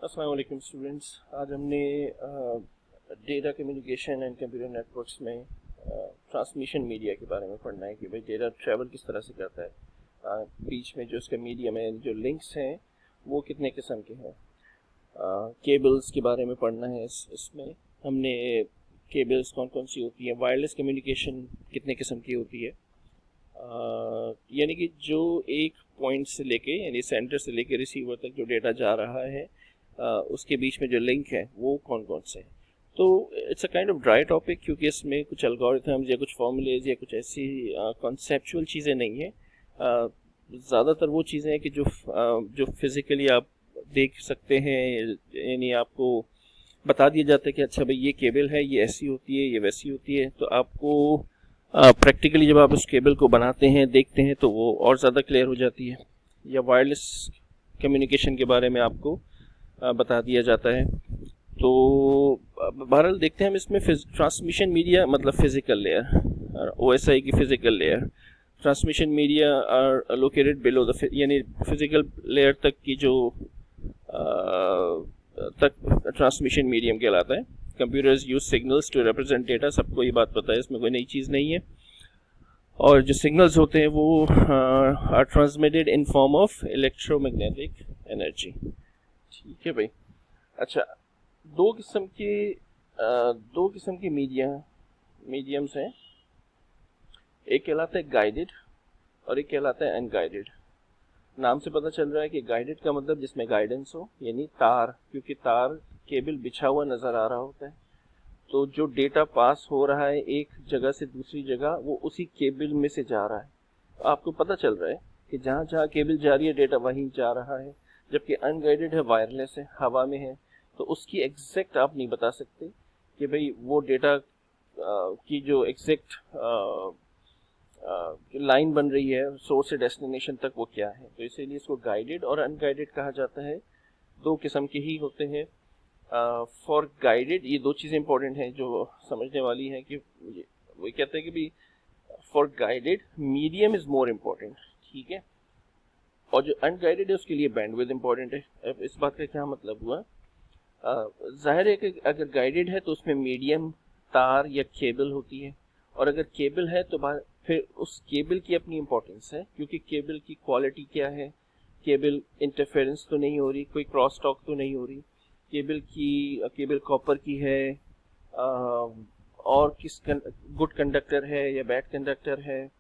अस्सलाम वालेकुम स्टूडेंट्स। आज हमने data communication and computer networks में ट्रांसमिशन मीडिया के बारे में पढ़ना है कि भाई डेटा ट्रैवल किस तरह से करता है। बीच में जो इसका मीडियम है, जो लिंक्स हैं वो कितने किस्म के हैं। केबल्स के बारे में पढ़ना है। इसमें हमने केबल्स कौन कौन सी होती हैं, वायरलेस कम्युनिकेशन कितने किस्म की होती है, यानी कि जो एक पॉइंट से लेके यानी सेंटर से लेके रिसीवर तक जो डेटा जा रहा है उसके बीच में जो लिंक है वो कौन कौन से हैं। तो it's a kind of dry topic, क्योंकि इसमें कुछ एल्गोरिथम्स या कुछ फॉर्मूलेज या कुछ ऐसी कॉन्सेप्चुअल चीज़ें नहीं हैं। ज़्यादातर वो चीज़ें हैं कि जो फिज़िकली आप देख सकते हैं, यानी आपको बता दिया जाता है कि अच्छा भाई ये केबल है, ये ऐसी होती है, ये वैसी होती है। तो आपको प्रैक्टिकली जब आप उस केबल को बनाते हैं, देखते हैं, तो वो और ज़्यादा क्लियर हो जाती है। या वायरलेस कम्युनिकेशन के बारे में आपको बता दिया जाता है। तो बहरहाल देखते हैं हम इसमें ट्रांसमिशन मीडिया मतलब फिज़िकल लेयर, OSI की physical layer. Transmission media are located below the, यानी फिज़िकल लेयर तक की जो तक ट्रांसमिशन मीडियम कहलाता है। Computers use signals to represent data, सबको ये बात पता है, इसमें कोई नई चीज़ नहीं है। और जो सिग्नल्स होते हैं वो are transmitted in form of electromagnetic energy. ठीक है भाई। अच्छा, दो किस्म के मीडियम्स हैं। एक कहलाता है गाइडेड और एक कहलाता है अनगाइडेड। नाम से पता चल रहा है कि गाइडेड का मतलब जिसमें गाइडेंस हो, यानी तार, क्योंकि तार केबल बिछा हुआ नज़र आ रहा होता है, तो जो डेटा पास हो रहा है एक जगह से दूसरी जगह वो उसी केबल में से जा रहा है। तो आपको पता चल रहा है कि जहाँ जहाँ केबल जा रही है डेटा वहीं जा रहा है। जबकि अनगाइडेड है, वायरलेस है, हवा में है, तो उसकी एग्जैक्ट आप नहीं बता सकते कि भाई वो डेटा की जो एग्जैक्ट लाइन बन रही है सोर्स से डेस्टिनेशन तक वो क्या है। तो इसीलिए इसको गाइडेड और अनगाइडेड कहा जाता है। दो किस्म के ही होते हैं। फॉर गाइडेड ये दो चीज़ें इंपॉर्टेंट हैं जो समझने वाली हैं कि वो कहते हैं कि भाई for guided medium is more important, ठीक है। और जो अनगाइडेड है उसके लिए बैंडविड्थ इम्पोर्टेंट है। अब इस बात का क्या मतलब हुआ, जाहिर है कि अगर गाइडेड है तो उसमें मीडियम तार या केबल होती है, और अगर केबल है तो फिर उस केबल की अपनी इम्पोर्टेंस है, क्योंकि केबल की क्वालिटी क्या है, केबल इंटरफेरेंस तो नहीं हो रही, कोई क्रॉस टॉक तो नहीं हो रही, केबल कॉपर की है, और किस गुड कंडक्टर है या बैड कंडक्टर है।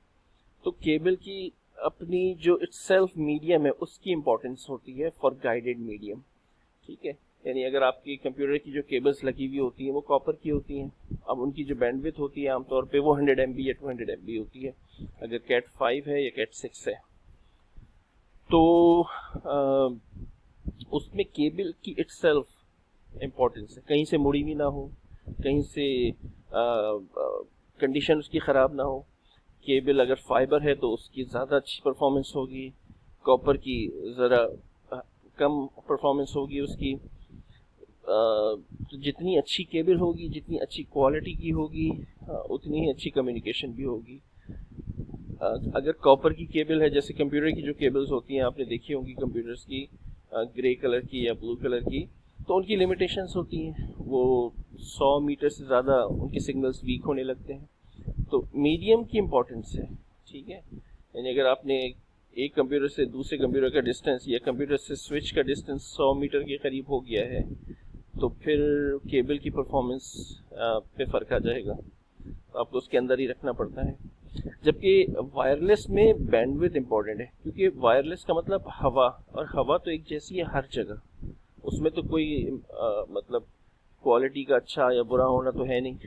तो केबल की अपनी जो इटसेल्फ मीडियम है उसकी इम्पोर्टेंस होती है फॉर गाइडेड मीडियम, ठीक है। यानी अगर आपकी कंप्यूटर की जो केबल्स लगी हुई होती हैं वो कॉपर की होती हैं, अब उनकी जो बैंडविड्थ होती है आमतौर पे वो 100 MB या 200 MB होती है, अगर कैट 5 है या कैट 6 है। तो उसमें केबल की इटसेल्फ इम्पोर्टेंस है, कहीं से मुड़ी भी ना हो, कहीं से कंडीशन उसकी ख़राब ना हो। केबल अगर फाइबर है तो उसकी ज़्यादा अच्छी परफॉर्मेंस होगी, कॉपर की ज़रा कम परफॉर्मेंस होगी उसकी। तो जितनी अच्छी केबल होगी, जितनी अच्छी क्वालिटी की होगी, उतनी ही अच्छी कम्युनिकेशन भी होगी। अगर कॉपर की केबल है, जैसे कंप्यूटर की जो केबल्स होती हैं आपने देखी होंगी कंप्यूटर्स की, ग्रे कलर की या ब्लू कलर की, तो उनकी लिमिटेशंस होती हैं, वो 100 मीटर से ज़्यादा उनके सिग्नल्स वीक होने लगते हैं। तो मीडियम की इम्पोर्टेंस है, ठीक है। यानी अगर आपने एक कंप्यूटर से दूसरे कंप्यूटर का डिस्टेंस या कंप्यूटर से स्विच का डिस्टेंस 100 मीटर के करीब हो गया है, तो फिर केबल की परफॉर्मेंस पे फ़र्क आ जाएगा, तो आपको उसके अंदर ही रखना पड़ता है। जबकि वायरलेस में बैंडविड्थ इम्पॉर्टेंट है, क्योंकि वायरलेस का मतलब हवा, और हवा तो एक जैसी है हर जगह, उसमें तो कोई मतलब क्वालिटी का अच्छा या बुरा होना तो है नहीं।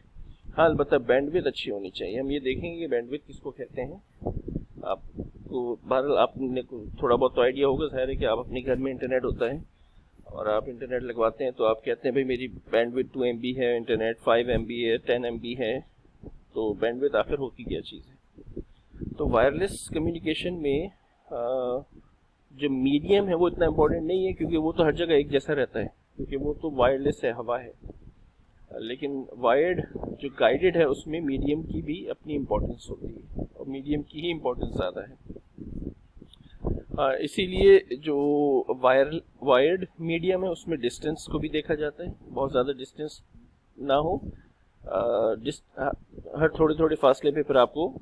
हाँ, अलबत्ता बैंडविड्थ अच्छी होनी चाहिए। हम ये देखेंगे कि बैंडविड्थ किसको कहते हैं। आपको बहरहाल आपने थोड़ा बहुत तो आइडिया होगा, ज़ाहिर है कि आप अपने घर में इंटरनेट होता है और आप इंटरनेट लगवाते हैं, तो आप कहते हैं भाई मेरी बैंडविड्थ 2 MB है, इंटरनेट 5 MB है, 10 MB है। तो बैंडविड्थ आखिर होती क्या चीज़ है। तो वायरलेस कम्युनिकेशन में जो मीडियम है वो इतना इम्पोर्टेंट नहीं है, क्योंकि वो तो हर जगह एक जैसा रहता है, क्योंकि वो तो वायरलेस है, हवा है। लेकिन वायर्ड जो गाइडेड है उसमें मीडियम की भी अपनी इम्पोर्टेंस होती है, और मीडियम की ही इम्पोर्टेंस ज़्यादा है। इसीलिए जो वायर्ड मीडियम है उसमें डिस्टेंस को भी देखा जाता है, बहुत ज़्यादा डिस्टेंस ना हो। हर थोड़े थोड़े फासले पे फिर आपको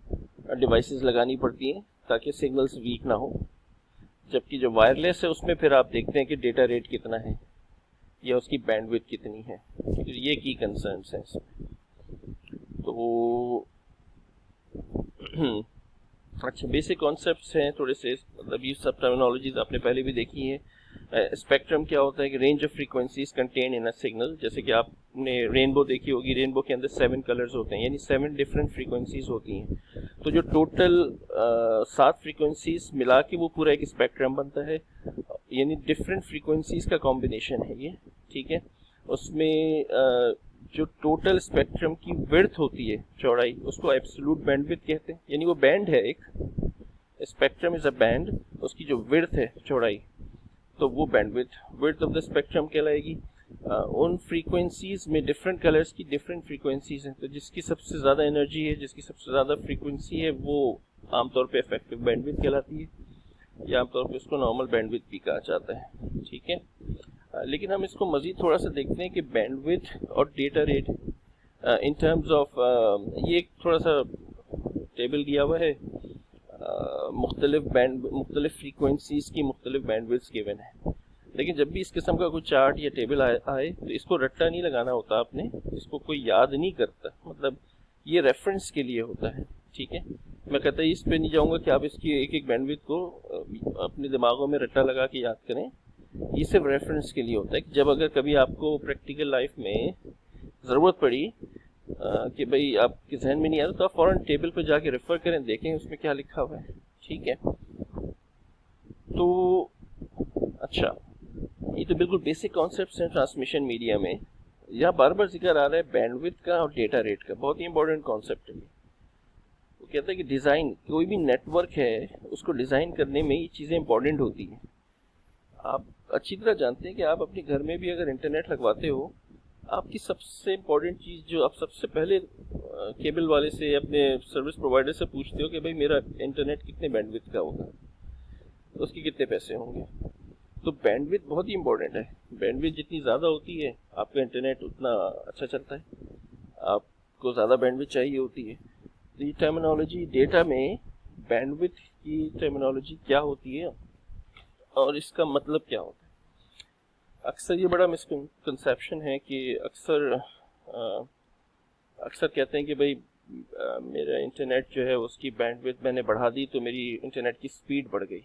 डिवाइसेस लगानी पड़ती हैं ताकि सिग्नल्स वीक ना हो। जबकि जो वायरलेस है उसमें फिर आप देखते हैं कि डेटा रेट कितना है या उसकी बैंडविड्थ कितनी है, तो ये की कंसर्न्स हैं इसमें। तो अच्छा, बेसिक कॉन्सेप्ट्स हैं थोड़े से, मतलब ये सब टर्मिनोलॉजीज आपने पहले भी देखी हैं। स्पेक्ट्रम क्या होता है कि range of frequencies contain in a signal. जैसे कि आपने रेनबो देखी होगी, रेनबो के अंदर 7 कलर्स होते हैं, यानी 7 डिफरेंट फ्रीक्वेंसीज होती हैं। तो जो टोटल 7 फ्रीक्वेंसीज मिला के वो पूरा एक स्पेक्ट्रम बनता है, यानी डिफरेंट फ्रीक्वेंसीज का कॉम्बिनेशन है ये, ठीक है। उसमें जो टोटल स्पेक्ट्रम की विड्थ होती है, चौड़ाई, उसको एब्सोल्यूट बैंडविड्थ कहते हैं। यानी वो बैंड है एक, स्पेक्ट्रम इज अ बैंड, उसकी जो विड्थ है, चौड़ाई, तो वो विड्थ ऑफ द स्पेक्ट्रम कहलाएगी। उन फ्रीक्वेंसीज में डिफरेंट कलर्स की डिफरेंट फ्रीक्वेंसीज हैं, तो जिसकी सबसे ज़्यादा एनर्जी है, जिसकी सबसे ज़्यादा फ्रीक्वेंसी है, वो आमतौर पे इफेक्टिव बैंडविड्थ कहलाती है, या आमतौर पे उसको नॉर्मल बैंडविड्थ भी कहा जाता है, ठीक है। लेकिन हम इसको मज़ीद थोड़ा सा देखते हैं कि बैंडविड्थ और data rate in terms of, ये एक थोड़ा सा टेबल दिया हुआ है, मुख्तलिफ फ्रीक्वेंसीज की मुख्तलिफ बैंडविड्थ गिवन है। लेकिन जब भी इस किस्म का कोई चार्ट या टेबल आए तो इसको रट्टा नहीं लगाना होता आपने, इसको कोई याद नहीं करता, मतलब ये रेफरेंस के लिए होता है, ठीक है। मैं कहता इस पे नहीं जाऊंगा कि आप इसकी एक एक बैंडविड्थ को अपने दिमागों में रट्टा लगा के याद करें। ये सिर्फ रेफरेंस के लिए होता है कि जब अगर कभी आपको प्रैक्टिकल लाइफ में ज़रूरत पड़ी कि भाई आपके जहन में नहीं आता, तो आप फ़ौरन टेबल पर जाके रेफर करें, देखें उसमें क्या लिखा हुआ है, ठीक है। तो अच्छा, ये तो बिल्कुल बेसिक कॉन्सेप्ट्स हैं ट्रांसमिशन मीडिया में। यहाँ बार बार जिक्र आ रहा है बैंडविड्थ का और डेटा रेट का, बहुत ही इंपॉर्टेंट कॉन्सेप्ट है। वो कहता है कि डिज़ाइन, कोई भी नेटवर्क है उसको डिज़ाइन करने में ये चीज़ें इंपॉर्टेंट होती हैं। आप अच्छी तरह जानते हैं कि आप अपने घर में भी अगर इंटरनेट लगवाते हो, आपकी सबसे इम्पोर्टेंट चीज़ जो आप सबसे पहले केबल वाले से, अपने सर्विस प्रोवाइडर से पूछते हो कि भाई मेरा इंटरनेट कितने बैंडविड्थ का होगा, उसके कितने पैसे होंगे। तो बैंडविड्थ बहुत ही इंपॉर्टेंट है। बैंडविड्थ जितनी ज़्यादा होती है आपका इंटरनेट उतना अच्छा चलता है, आपको ज़्यादा बैंडविड्थ चाहिए होती है। तो ये टर्मिनोलॉजी, डेटा में बैंडविड्थ की टर्मिनोलॉजी क्या होती है और इसका मतलब क्या होता है। अक्सर ये बड़ा मिसकंसेप्शन है कि अक्सर कहते हैं कि भाई मेरा इंटरनेट जो है उसकी बैंडविड्थ मैंने बढ़ा दी तो मेरी इंटरनेट की स्पीड बढ़ गई।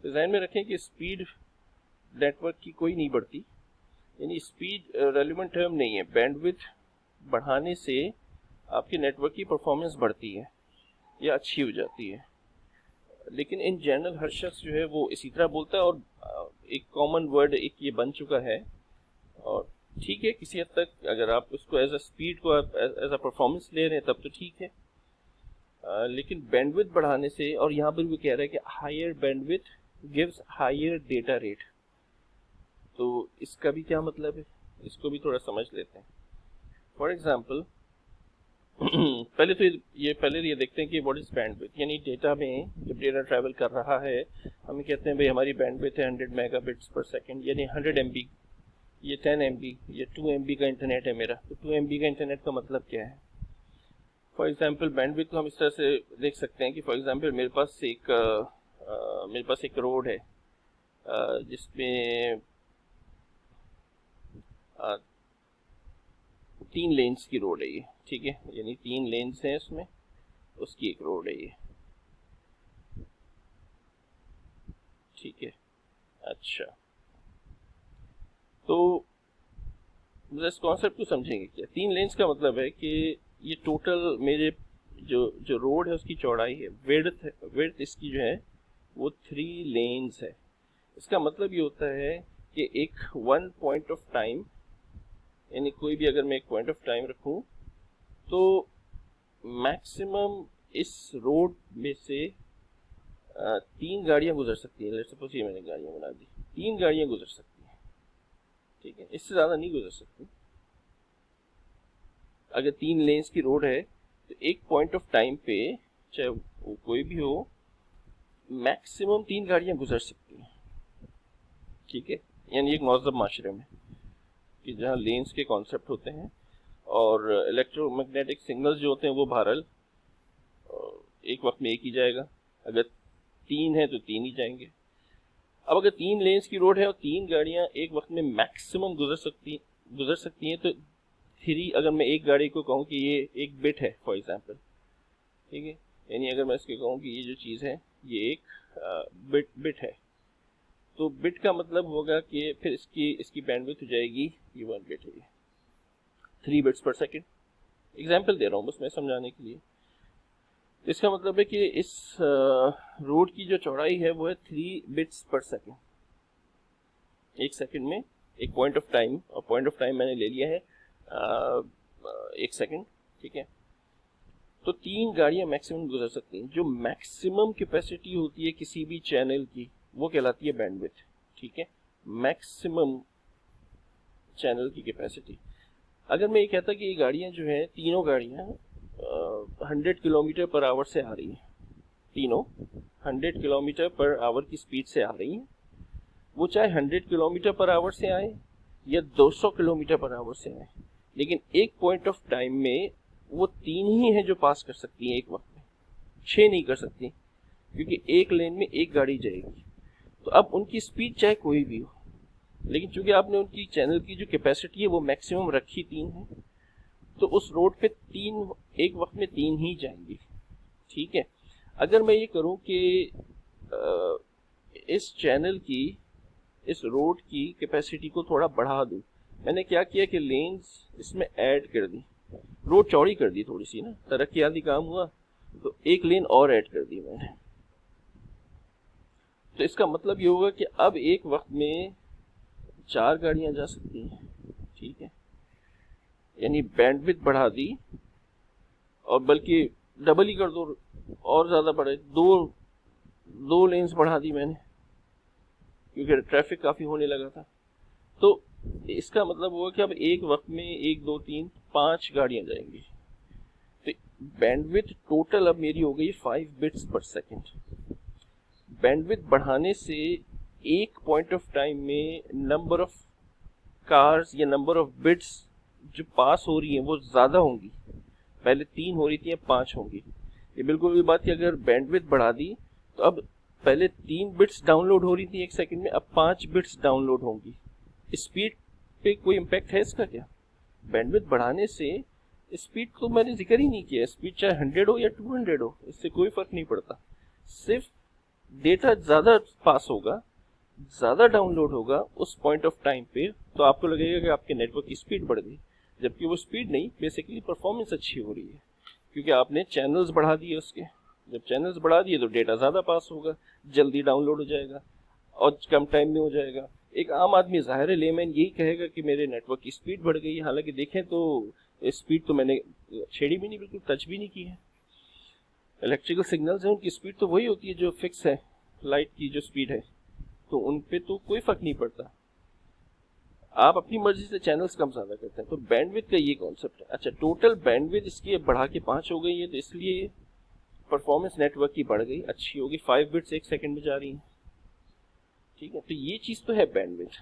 तो ध्यान में रखें कि स्पीड नेटवर्क की कोई नहीं बढ़ती, यानी स्पीड रेलिवेंट टर्म नहीं है। बैंडविड्थ बढ़ाने से आपके नेटवर्क की परफॉर्मेंस बढ़ती है या अच्छी हो जाती है, लेकिन इन जनरल हर शख्स जो है वो इसी तरह बोलता है, और एक कॉमन वर्ड एक ये बन चुका है। और ठीक है, किसी हद तक अगर आप उसको एज अ स्पीड को एज अ परफॉर्मेंस ले रहे हैं तब तो ठीक है, लेकिन बैंडविड्थ बढ़ाने से, और यहाँ पर भी कह रहा है कि higher bandwidth gives higher data rate, तो इसका भी क्या मतलब है, इसको भी थोड़ा समझ लेते हैं। फॉर एग्जाम्पल पहले ये देखते हैं कि व्हाट इज बैंडविड्थ, यानी डेटा में जब डेटा ट्रैवल कर रहा है, हम कहते हैं भाई हमारी बैंडविड्थ है 100 मेगाबिट्स पर सेकंड, यानी 100 MB, ये 10 MB, ये 2 MB का इंटरनेट है मेरा। तो 2 MB का इंटरनेट का मतलब क्या है। फॉर एग्जांपल बैंडविड्थ को हम इस तरह से देख सकते हैं कि फॉर एग्जांपल मेरे पास एक रोड है जिसमें 3 लेन्स की रोड है ये, ठीक है, यानी 3 लेन्स हैं इसमें, उसकी एक रोड है ये, ठीक है। अच्छा, तो इस कॉन्सेप्ट को समझेंगे क्या। 3 लेन्स का मतलब है कि ये टोटल मेरे जो रोड है उसकी चौड़ाई है, विड्थ इसकी जो है वो 3 लेन्स है। इसका मतलब ये होता है कि एक वन पॉइंट ऑफ टाइम, यानी कोई भी अगर मैं एक पॉइंट ऑफ टाइम रखूं तो मैक्सिमम इस रोड में से 3 गाड़ियां गुजर सकती हैं। लेट्स सपोज ये मैंने गाड़ियां बना दी, 3 गाड़ियां गुजर सकती हैं, ठीक है, इससे ज़्यादा नहीं गुजर सकती। अगर 3 लेन्स की रोड है तो एक पॉइंट ऑफ टाइम पे, चाहे वो कोई भी हो, मैक्सिमम 3 गाड़ियां गुजर सकती हैं, ठीक है, यानी एक मौजूद माशरे में कि जहाँ लेन्स के कॉन्सेप्ट होते हैं और इलेक्ट्रोमैग्नेटिक सिग्नल्स जो होते हैं वो बहरहाल एक वक्त में एक ही जाएगा, अगर 3 है तो 3 ही जाएंगे। अब अगर 3 लेन्स की रोड है और 3 गाड़ियां एक वक्त में मैक्सिमम गुजर सकती हैं, तो 3, अगर मैं एक गाड़ी को कहूँ कि ये एक बिट है फॉर एग्जांपल, ठीक है, यानी अगर मैं इसके कहूँ कि ये जो चीज़ है ये एक बिट है, तो बिट का मतलब होगा कि फिर इसकी बैंडविड्थ हो जाएगी, ये 1 बिट है, ये 3 बिट्स पर सेकेंड। एग्जाम्पल दे रहा हूँ बस मैं समझाने के लिए। इसका मतलब है कि इस रोड की जो चौड़ाई है वो है 3 बिट्स पर सेकेंड, एक सेकेंड में एक पॉइंट ऑफ टाइम, और पॉइंट ऑफ टाइम मैंने ले लिया है 1 सेकेंड, ठीक है। तो 3 गाड़ियां मैक्सिमम गुजर सकती हैं। जो मैक्सिमम कैपेसिटी होती है किसी भी चैनल की वो कहलाती है बैंडविड्थ, ठीक है, मैक्सिमम चैनल की कैपेसिटी। अगर मैं ये कहता कि ये गाड़ियां जो है, तीनों गाड़ियां 100 किलोमीटर पर आवर से आ रही हैं, तीनों 100 किलोमीटर पर आवर की स्पीड से आ रही हैं, वो चाहे 100 किलोमीटर पर आवर से आए या 200 किलोमीटर पर आवर से आए, लेकिन एक पॉइंट ऑफ टाइम में वो 3 ही हैं जो पास कर सकती हैं एक वक्त में, 6 नहीं कर सकती, क्योंकि एक लेन में एक गाड़ी जाएगी। तो अब उनकी स्पीड चाहे कोई भी हो, लेकिन चूंकि आपने उनकी चैनल की जो कैपेसिटी है वो मैक्सिमम रखी 3 है, तो उस रोड पे 3 एक वक्त में 3 ही जाएंगी, ठीक है। अगर मैं ये करूं कि इस चैनल की, इस रोड की कैपेसिटी को थोड़ा बढ़ा दूं, मैंने क्या किया कि लेन्स इसमें ऐड कर दी, रोड चौड़ी कर दी थोड़ी सी ना, तरक्याती काम हुआ, तो एक लेन और ऐड कर दी मैंने। तो इसका मतलब ये होगा कि अब एक वक्त में 4 गाड़ियां जा सकती हैं, ठीक है, यानी बैंडविड्थ बढ़ा दी, और बल्कि डबल ही कर दो और ज़्यादा बढ़े, दो लेन्स बढ़ा दी मैंने, क्योंकि ट्रैफिक काफ़ी होने लगा था। तो इसका मतलब हुआ कि अब एक वक्त में 1 2 3 5 गाड़ियां जाएंगी, तो बैंडविड्थ टोटल अब मेरी हो गई 5 बिट्स पर सेकेंड। बैंडविड्थ बढ़ाने से एक पॉइंट ऑफ टाइम में नंबर ऑफ कार्स या नंबर ऑफ बिट्स जो पास हो रही हैं वो ज़्यादा होंगी, पहले 3 हो रही थी, अब 5 होंगी। ये बिल्कुल भी बात कि अगर बैंडविड्थ बढ़ा दी तो अब पहले 3 बिट्स डाउनलोड हो रही थी एक सेकंड में, अब 5 बिट्स डाउनलोड होंगी। स्पीड पे कोई इम्पैक्ट है इसका क्या? बैंडविड्थ बढ़ाने से स्पीड तो मैंने जिक्र ही नहीं किया, स्पीड चाहे 100 हो या 200 हो, इससे कोई फर्क नहीं पड़ता, सिर्फ डेटा ज़्यादा पास होगा, ज़्यादा डाउनलोड होगा उस पॉइंट ऑफ टाइम पे, तो आपको लगेगा कि आपके नेटवर्क की स्पीड बढ़ गई, जबकि वो स्पीड नहीं, बेसिकली परफॉर्मेंस अच्छी हो रही है, क्योंकि आपने चैनल्स बढ़ा दिए उसके। जब चैनल्स बढ़ा दिए तो डेटा ज़्यादा पास होगा, जल्दी डाउनलोड हो जाएगा और कम टाइम में हो जाएगा। एक आम आदमी, ज़ाहिर है लेमैन, यही कहेगा कि मेरे नेटवर्क की स्पीड बढ़ गई, हालांकि देखें तो स्पीड तो मैंने छेड़ी भी नहीं, बिल्कुल टच भी नहीं की है। इलेक्ट्रिकल सिग्नल्स हैं, उनकी स्पीड तो वही होती है जो फिक्स है, लाइट की जो स्पीड है, तो उन पे तो कोई फर्क नहीं पड़ता, आप अपनी मर्जी से चैनल्स कम ज़्यादा करते हैं। तो बैंडविड्थ का ये कॉन्सेप्ट है। अच्छा, टोटल बैंडविड्थ इसकी बढ़ा के 5 हो गई है, तो इसलिए परफॉर्मेंस नेटवर्क की बढ़ गई, अच्छी होगी, 5 बिट्स एक सेकंड में जा रही हैं, ठीक है। तो ये चीज़ तो है बैंडविड्थ।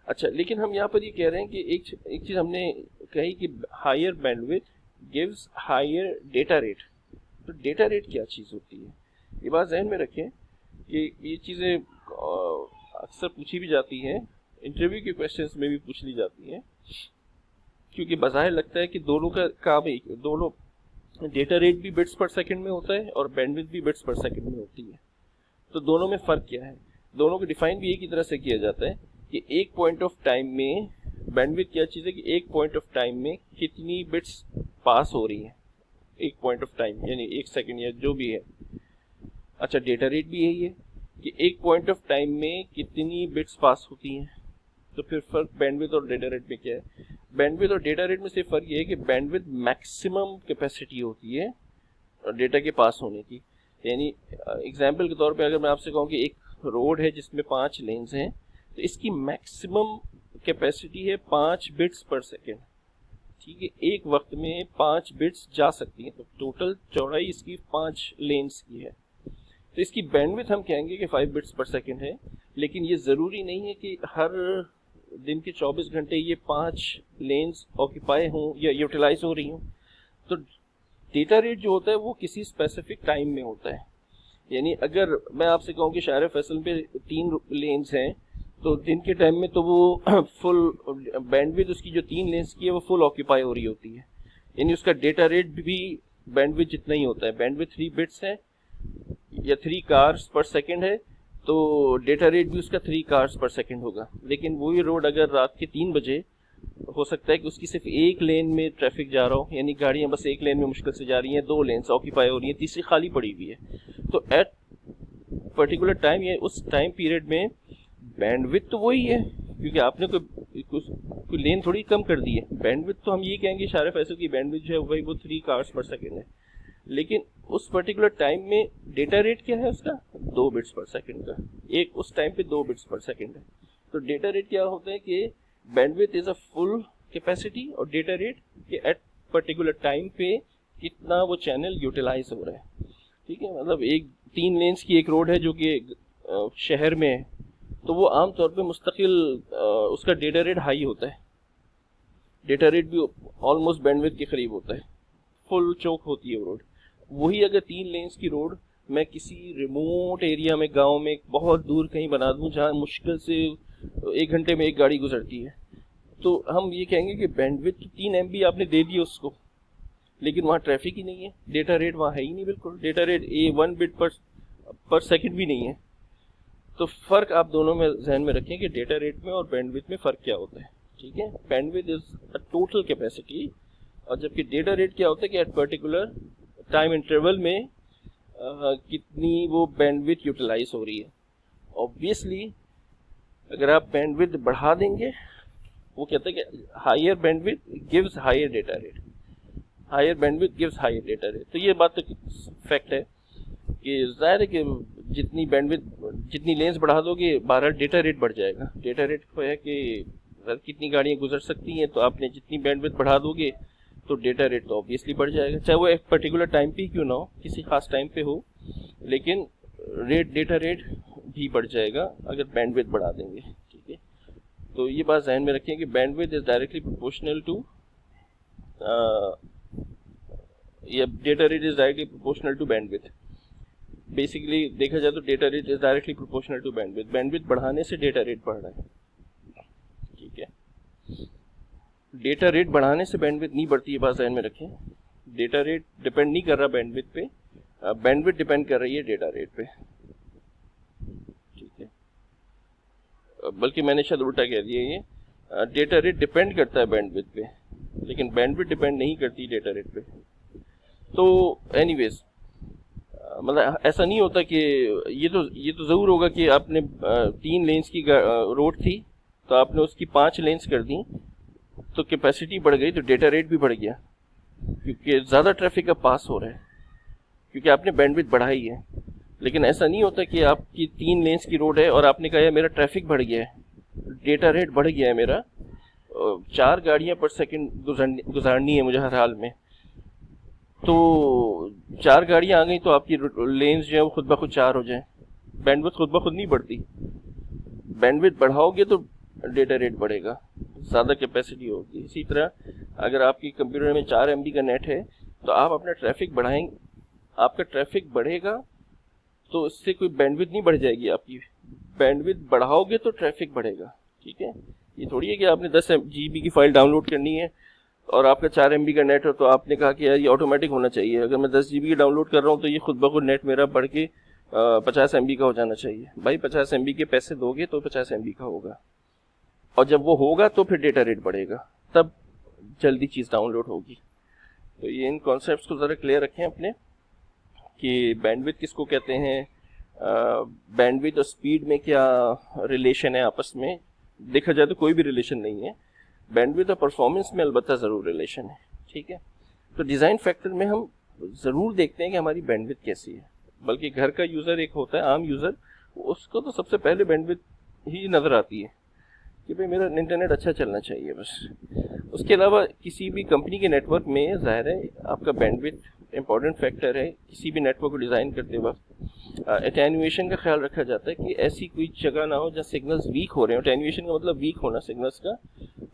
अच्छा, लेकिन हम यहाँ पर ये कह रहे हैं कि एक चीज़ हमने कही कि higher bandwidth gives higher data rate. तो डेटा रेट क्या चीज़ होती है, ये बात जहन में रखें कि ये चीज़ें अक्सर पूछी भी जाती हैं, इंटरव्यू के क्वेश्चंस में भी पूछ ली जाती हैं, क्योंकि बज़ाहिर लगता है कि दोनों का काम एक, दोनों डेटा रेट भी बिट्स पर सेकंड में होता है और बैंडविड्थ भी बिट्स पर सेकंड में होती है। तो दोनों में फ़र्क क्या है? दोनों को डिफाइन भी एक ही तरह से किया जाता है कि एक पॉइंट ऑफ टाइम में बैंडविड्थ क्या चीज़ है कि एक पॉइंट ऑफ टाइम में कितनी बिट्स पास हो रही हैं, एक पॉइंट ऑफ टाइम यानी 1 सेकेंड या जो भी है। अच्छा, डेटा रेट भी यही है कि एक पॉइंट ऑफ टाइम में कितनी बिट्स पास होती हैं। तो फिर फर्क बैंडविड्थ और डेटा रेट में क्या है? बैंडविड्थ और डेटा रेट में सिर्फ फर्क ये है कि बैंडविड्थ मैक्सिमम कैपेसिटी होती है और डेटा के पास होने की, यानी एग्जांपल के तौर पे अगर मैं आपसे कहूँ कि एक रोड है जिसमें 5 लेन्स हैं, तो इसकी मैक्सिमम कैपेसिटी है 5 बिट्स पर सेकेंड, ठीक है, एक वक्त में 5 बिट्स जा सकती हैं, तो टोटल चौड़ाई इसकी 5 लेन्स की है। तो इसकी बैंडविड्थ हम कहेंगे कि 5 बिट्स पर सेकंड है, लेकिन ये ज़रूरी नहीं है कि हर दिन के 24 घंटे ये 5 लेन्स ऑक्यूपाई हों या यूटिलाइज हो रही हों। तो डेटा रेट जो होता है वो किसी स्पेसिफिक टाइम में होता है। यानी अगर मैं आपसे कहूँ कि शायर फैसल पे 3 लेन्स हैं, तो दिन के टाइम में तो वो फुल बैंडविड्थ उसकी जो 3 लेन्स की है वो फुल ऑक्यूपाई हो रही होती है, यानी उसका डेटा रेट भी बैंडविड्थ जितना ही होता है। बैंडविड्थ 3 बिट्स है या 3 कार्स पर सेकंड है, तो डेटा रेट भी उसका 3 कार्स पर सेकंड होगा। लेकिन वही रोड अगर रात के 3 बजे हो सकता है कि उसकी सिर्फ एक लेन में ट्रैफिक जा रहा हो, यानी गाड़ियां बस एक लेन में मुश्किल से जा रही हैं, 2 लेन्स ऑक्यूपाई हो रही हैं, तीसरी खाली पड़ी हुई है। तो एट पर्टिकुलर टाइम या उस टाइम पीरियड में बैंडविड्थ तो वही है, क्योंकि आपने कोई लेन थोड़ी कम कर दी है। बैंडविड्थ तो हम ये कहेंगे शायर फैसल की बैंडविड्थ जो है वही वो 3 कार्स पर सेकंड है, लेकिन उस पर्टिकुलर टाइम में डेटा रेट क्या है उसका 2 बिट्स पर सेकंड का, एक उस टाइम पे 2 बिट्स पर सेकंड है। तो डेटा रेट क्या होता है कि bandwidth is a full capacity और डेटा रेट कि एट पर्टिकुलर टाइम पे कितना वो चैनल यूटिलाइज हो रहा है। ठीक है, मतलब एक 3 लेन्स की एक रोड है जो कि शहर में है, तो वो आमतौर पे मुस्तकिल उसका डेटा रेट हाई होता है, डेटा रेट भी ऑलमोस्ट बैंडविड्थ के करीब होता है, फुल चौक होती है वो रोड। वही अगर 3 लेन्स की रोड मैं किसी रिमोट एरिया में, गांव में बहुत दूर कहीं बना दूं जहां मुश्किल से 1 घंटे में एक गाड़ी गुजरती है, तो हम ये कहेंगे कि बैंडविड्थ 3 MB आपने दे दी उसको, लेकिन वहाँ ट्रैफिक ही नहीं है, डेटा रेट वहाँ है ही नहीं, बिल्कुल डेटा रेट 1 बिट पर सेकंड भी नहीं है। तो फ़र्क आप दोनों में जहन में रखें कि डेटा रेट में और बैंडविड्थ में फ़र्क क्या होता है। ठीक है, bandwidth is a total capacity, और जबकि डेटा रेट क्या होता है कि एट पर्टिकुलर टाइम इंटरवल में कितनी वो बैंडविड्थ यूटिलाइज हो रही है। ऑब्वियसली अगर आप बैंडविड्थ बढ़ा देंगे, वो कहते हैं कि higher bandwidth gives higher data rate, higher bandwidth gives higher data rate. तो ये बात तो फैक्ट है कि जाहिर है कि जितनी बैंडविड्थ, जितनी लेंस बढ़ा दोगे बहरहाल डेटा रेट बढ़ जाएगा। डेटा रेट है कि कितनी गाड़ियाँ गुजर सकती हैं, तो आपने जितनी बैंडविड्थ बढ़ा दोगे तो डेटा रेट तो ऑब्वियसली बढ़ जाएगा, चाहे वो एक पर्टिकुलर टाइम पे क्यों ना हो, किसी खास टाइम पे हो, लेकिन डेटा रेट भी बढ़ जाएगा अगर बैंडविड्थ बढ़ा देंगे। ठीक है, तो ये बात ध्यान में रखें कि bandwidth is directly proportional to या data rate is directly proportional to bandwidth. Basically देखा जाए तो data rate is directly proportional to bandwidth. Bandwidth बढ़ाने से डेटा रेट बढ़ रहा है। ठीक है, डेटा रेट बढ़ाने से बैंडविड्थ नहीं बढ़ती है, बात ध्यान में रखें। डेटा रेट डिपेंड नहीं कर रहा बैंडविड्थ पे, बैंडविड्थ डिपेंड कर रही है डेटा रेट पे। ठीक है, बल्कि मैंने शायद उल्टा कह दिया, ये डेटा रेट डिपेंड करता है बैंडविड्थ पे, लेकिन बैंडविड्थ डिपेंड नहीं करती डेटा रेट पे। तो एनीवेज मतलब ऐसा नहीं होता कि ये तो ज़रूर होगा कि आपने 3 लेन्स की रोड थी तो आपने उसकी 5 लेन्स कर दी, तो कैपेसिटी बढ़ गई, तो डेटा रेट भी बढ़ गया, क्योंकि ज़्यादा ट्रैफिक अब पास हो रहा है, क्योंकि आपने बैंडविड्थ बढ़ाई है। लेकिन ऐसा नहीं होता कि आपकी 3 लेन्स की रोड है और आपने कहा मेरा ट्रैफिक बढ़ गया है, डेटा रेट बढ़ गया है, मेरा 4 गाड़ियाँ पर सेकंड गुजारनी है मुझे हर हाल में, तो 4 गाड़ियाँ आ गई तो आपकी लेन्स जो है वो खुद ब खुद 4 हो जाए। बैंडविड्थ खुद ब खुद नहीं बढ़ती, बैंडविड्थ बढ़ाओगे तो डेटा रेट बढ़ेगा, ज़्यादा कैपेसिटी होगी। इसी तरह अगर आपकी कंप्यूटर में 4 MB का नेट है तो आप अपना ट्रैफिक बढ़ाएंगे, आपका ट्रैफिक बढ़ेगा तो इससे कोई बैंडविड्थ नहीं बढ़ जाएगी आपकी, बैंडविड्थ बढ़ाओगे तो ट्रैफिक बढ़ेगा। ठीक है, ये थोड़ी है कि आपने 10 GB की फाइल डाउनलोड करनी है और आपका 4 MB का नेट हो तो आपने कहा कि यार ये ऑटोमेटिक होना चाहिए, अगर मैं 10 GB की डाउनलोड कर रहा हूँ तो ये खुद ब खुद नेट मेरा बढ़ के 50 MB का हो जाना चाहिए। भाई 50 MB के पैसे दोगे तो 50 MB का होगा, और जब वो होगा तो फिर डेटा रेट बढ़ेगा, तब जल्दी चीज़ डाउनलोड होगी। तो ये इन कॉन्सेप्ट्स को ज़रा क्लियर रखें अपने कि बैंडविड्थ किसको कहते हैं, बैंडविड्थ और स्पीड में क्या रिलेशन है आपस में। देखा जाए तो कोई भी रिलेशन नहीं है, बैंडविड्थ और परफॉर्मेंस में अलबत्ता ज़रूर रिलेशन है। ठीक है, तो डिज़ाइन फैक्टर में हम ज़रूर देखते हैं कि हमारी बैंडविड्थ कैसी है, बल्कि घर का यूज़र एक होता है आम यूज़र, उसको तो सबसे पहले बैंडविड्थ ही नज़र आती है कि भाई मेरा इंटरनेट अच्छा चलना चाहिए बस। उसके अलावा किसी भी कंपनी के नेटवर्क में ज़ाहिर है आपका बैंडविड्थ इम्पॉर्टेंट फैक्टर है किसी भी नेटवर्क को डिज़ाइन करते वक्त। एटेन्यूएशन का ख्याल रखा जाता है कि ऐसी कोई जगह ना हो जहाँ सिग्नल्स वीक हो रहे हैं। एटेन्यूएशन का मतलब वीक होना सिग्नल्स का।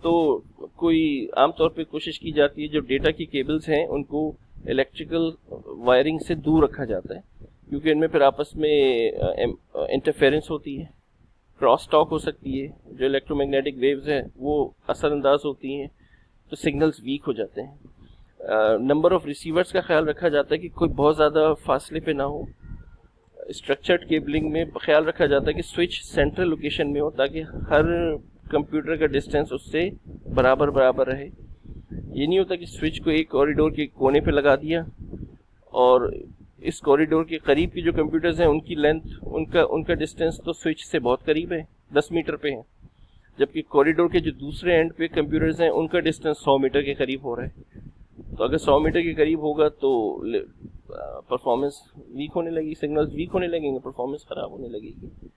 तो कोई आमतौर पे कोशिश की जाती है जो डेटा की केबल्स हैं उनको इलेक्ट्रिकल वायरिंग से दूर रखा जाता है, क्योंकि इनमें फिर आपस में इंटरफेरेंस होती है, क्रॉस टॉक हो सकती है, जो इलेक्ट्रोमैग्नेटिक वेव्स हैं वो असरअंदाज होती हैं, तो सिग्नल्स वीक हो जाते हैं। नंबर ऑफ रिसीवर्स का ख्याल रखा जाता है कि कोई बहुत ज़्यादा फासले पे ना हो। स्ट्रक्चर्ड केबलिंग में ख्याल रखा जाता है कि स्विच सेंट्रल लोकेशन में हो ताकि हर कंप्यूटर का डिस्टेंस उससे बराबर बराबर रहे। ये नहीं होता कि स्विच को एक कॉरिडोर के कोने पे लगा दिया और इस कॉरिडोर के करीब की जो कंप्यूटर्स हैं उनकी लेंथ, उनका डिस्टेंस तो स्विच से बहुत करीब है, 10 मीटर पे है, जबकि कॉरिडोर के जो दूसरे एंड पे कंप्यूटर्स हैं उनका डिस्टेंस 100 मीटर के करीब हो रहा है। तो अगर 100 मीटर के करीब होगा तो परफॉर्मेंस वीक होने लगी, सिग्नल्स वीक होने लगेंगे, परफॉर्मेंस ख़राब होने लगेगी।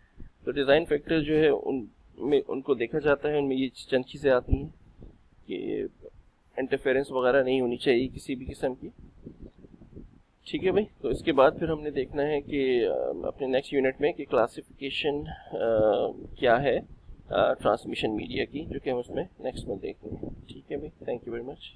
तो डिज़ाइन फैक्टर जो है उनमें उनको देखा जाता है, उनमें ये चंद चीज़ें आती हैं कि इंटरफेरेंस वगैरह नहीं होनी चाहिए किसी भी किस्म की। ठीक है भाई, तो इसके बाद फिर हमने देखना है कि अपने नेक्स्ट यूनिट में कि क्लासिफिकेशन क्या है ट्रांसमिशन मीडिया की, जो कि हम उसमें नेक्स्ट में देखेंगे। ठीक है भाई, थैंक यू वेरी मच।